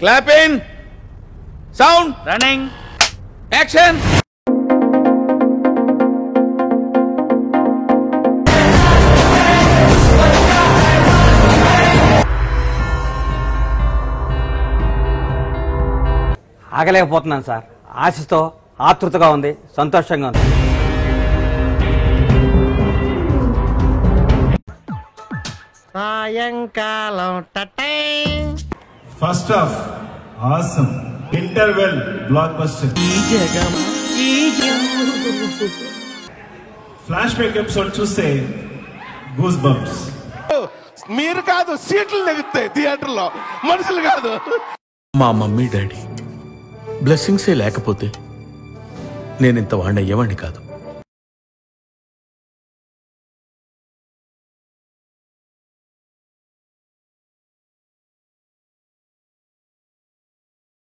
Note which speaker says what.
Speaker 1: Clap in, sound,
Speaker 2: running,
Speaker 1: action.
Speaker 3: ఆగలేకపోతున్నాను sir. ఆశతో ఆతృతగా ఉంది, సంతోషంగా ఉంది.
Speaker 4: సాయంకాలం
Speaker 5: first half awesome, interval blockbuster, flashback episode చూస్తే గూస్ బంప్స్.
Speaker 6: మీరు కాదు, సీట్లు లెగుతాయి థియేటర్లో, మనుషులు కాదు.
Speaker 7: మా మమ్మీ డాడీ బ్లెస్సింగ్సే లేకపోతే నేనింత వాడిని అయ్యేవాడిని కాదు.